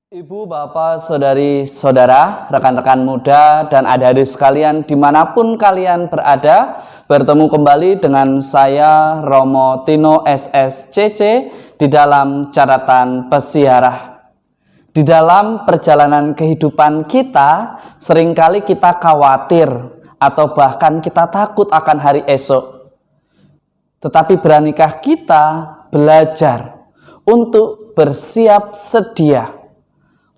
Ibu, bapak, saudari, saudara, rekan-rekan muda, dan adik-adik sekalian dimanapun kalian berada, bertemu kembali dengan saya Romo Tino SSCC di dalam catatan pesiarah. Di dalam perjalanan kehidupan kita, seringkali kita khawatir atau bahkan kita takut akan hari esok. Tetapi beranikah kita belajar untuk bersiap sedia,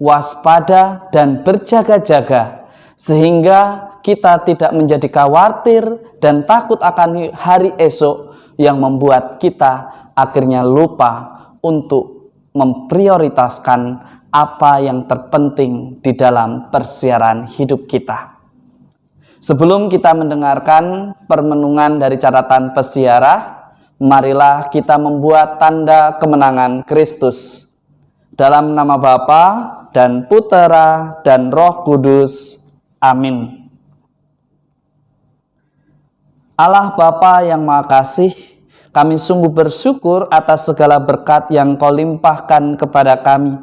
waspada dan berjaga-jaga, sehingga kita tidak menjadi khawatir dan takut akan hari esok yang membuat kita akhirnya lupa untuk memprioritaskan apa yang terpenting di dalam persiaran hidup kita. Sebelum kita mendengarkan permenungan dari catatan pesiarah, marilah kita membuat tanda kemenangan Kristus. Dalam nama Bapa dan Putera dan Roh Kudus. Amin. Allah Bapa yang Maha Kasih, kami sungguh bersyukur atas segala berkat yang Kau limpahkan kepada kami.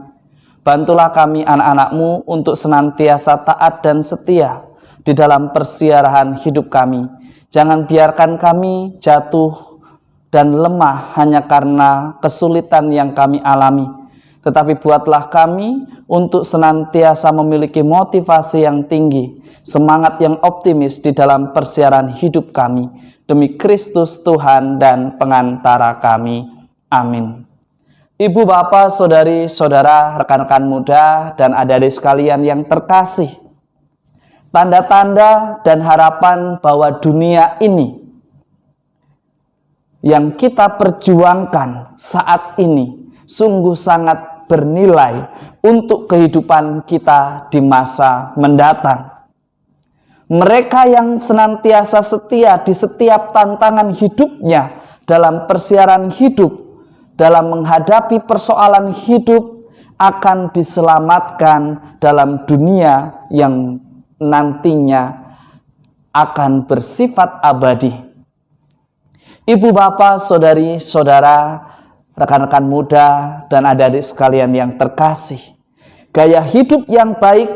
Bantulah kami anak-anak-Mu untuk senantiasa taat dan setia di dalam persiarahan hidup kami. Jangan biarkan kami jatuh dan lemah hanya karena kesulitan yang kami alami. Tetapi buatlah kami untuk senantiasa memiliki motivasi yang tinggi, semangat yang optimis di dalam persiaran hidup kami. Demi Kristus Tuhan dan pengantara kami. Amin. Ibu, bapak, saudari, saudara, rekan-rekan muda, dan adik-adik sekalian yang terkasih, tanda-tanda dan harapan bahwa dunia ini yang kita perjuangkan saat ini sungguh sangat bernilai untuk kehidupan kita di masa mendatang. Mereka yang senantiasa setia di setiap tantangan hidupnya dalam persiaran hidup, dalam menghadapi persoalan hidup, akan diselamatkan dalam dunia yang nantinya akan bersifat abadi. Ibu, bapak, saudari, saudara, rekan-rekan muda, dan adik-adik sekalian yang terkasih, gaya hidup yang baik,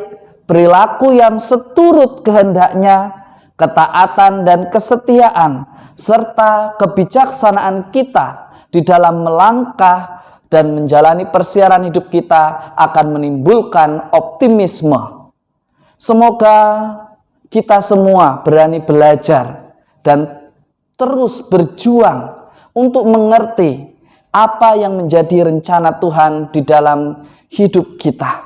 perilaku yang seturut kehendaknya, ketaatan dan kesetiaan, serta kebijaksanaan kita di dalam melangkah dan menjalani persiaran hidup kita akan menimbulkan optimisme. Semoga kita semua berani belajar dan terus berjuang untuk mengerti apa yang menjadi rencana Tuhan di dalam hidup kita.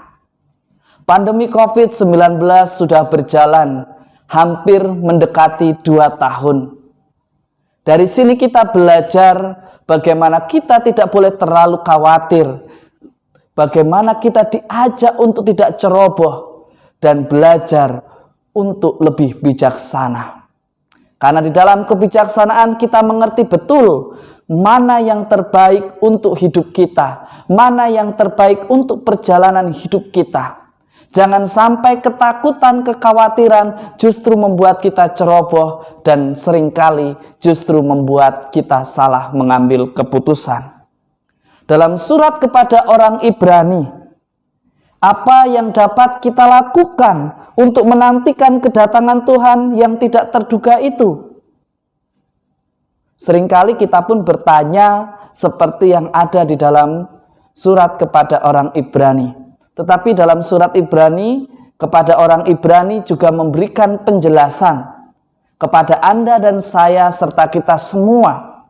Pandemi COVID-19 sudah berjalan hampir mendekati 2 tahun. Dari sini kita belajar bagaimana kita tidak boleh terlalu khawatir, bagaimana kita diajak untuk tidak ceroboh, dan belajar untuk lebih bijaksana. Karena di dalam kebijaksanaan kita mengerti betul mana yang terbaik untuk hidup kita, mana yang terbaik untuk perjalanan hidup kita. Jangan sampai ketakutan, kekhawatiran justru membuat kita ceroboh dan seringkali justru membuat kita salah mengambil keputusan. Dalam surat kepada orang Ibrani, apa yang dapat kita lakukan untuk menantikan kedatangan Tuhan yang tidak terduga itu? Seringkali kita pun bertanya seperti yang ada di dalam surat kepada orang Ibrani. Tetapi dalam surat Ibrani kepada orang Ibrani juga memberikan penjelasan kepada Anda dan saya serta kita semua.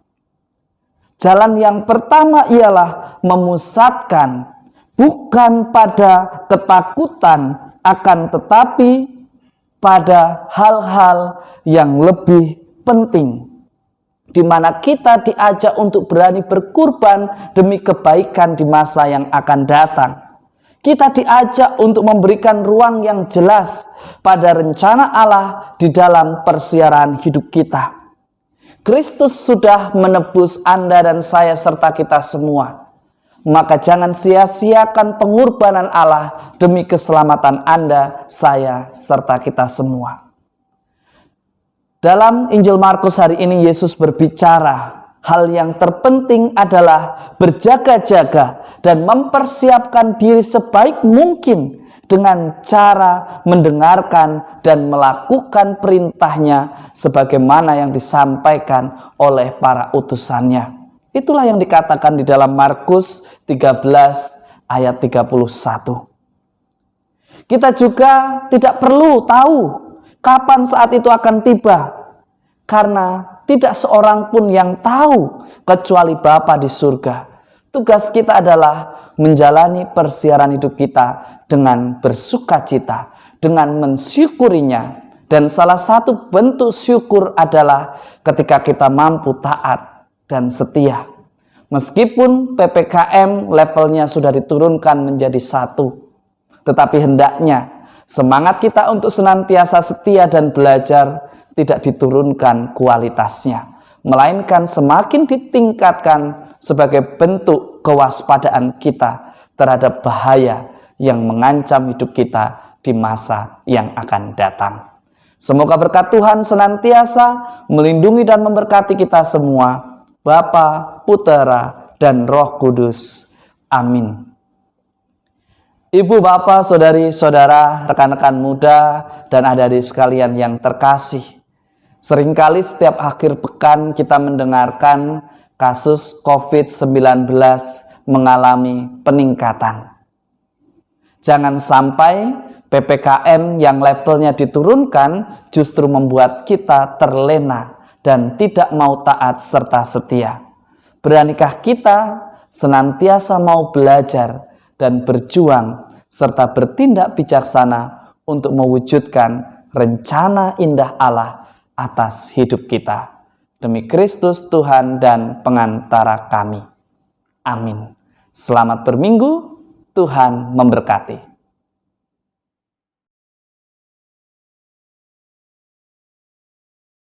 Jalan yang pertama ialah memusatkan bukan pada ketakutan, akan tetapi pada hal-hal yang lebih penting, di mana kita diajak untuk berani berkurban demi kebaikan di masa yang akan datang. Kita diajak untuk memberikan ruang yang jelas pada rencana Allah di dalam persiaran hidup kita. Kristus sudah menebus Anda dan saya serta kita semua. Maka jangan sia-siakan pengorbanan Allah demi keselamatan Anda, saya, serta kita semua. Dalam Injil Markus hari ini Yesus berbicara hal yang terpenting adalah berjaga-jaga dan mempersiapkan diri sebaik mungkin dengan cara mendengarkan dan melakukan perintahnya sebagaimana yang disampaikan oleh para utusannya. Itulah yang dikatakan di dalam Markus 13 ayat 31. Kita juga tidak perlu tahu kapan saat itu akan tiba, karena tidak seorang pun yang tahu kecuali Bapa di surga. Tugas kita adalah menjalani persiaran hidup kita dengan bersukacita, dengan mensyukurinya. Dan salah satu bentuk syukur adalah ketika kita mampu taat dan setia. Meskipun PPKM levelnya sudah diturunkan menjadi 1, tetapi hendaknya semangat kita untuk senantiasa setia dan belajar tidak diturunkan kualitasnya, melainkan semakin ditingkatkan sebagai bentuk kewaspadaan kita terhadap bahaya yang mengancam hidup kita di masa yang akan datang. Semoga berkat Tuhan senantiasa melindungi dan memberkati kita semua, Bapa, Putera, dan Roh Kudus. Amin. Ibu, bapak, saudari, saudara, rekan-rekan muda, dan adik-adik sekalian yang terkasih, seringkali setiap akhir pekan kita mendengarkan kasus COVID-19 mengalami peningkatan. Jangan sampai PPKM yang levelnya diturunkan justru membuat kita terlena dan tidak mau taat serta setia. Beranikah kita senantiasa mau belajar dan berjuang serta bertindak bijaksana untuk mewujudkan rencana indah Allah atas hidup kita. Demi Kristus Tuhan dan pengantara kami. Amin. Selamat berminggu, Tuhan memberkati.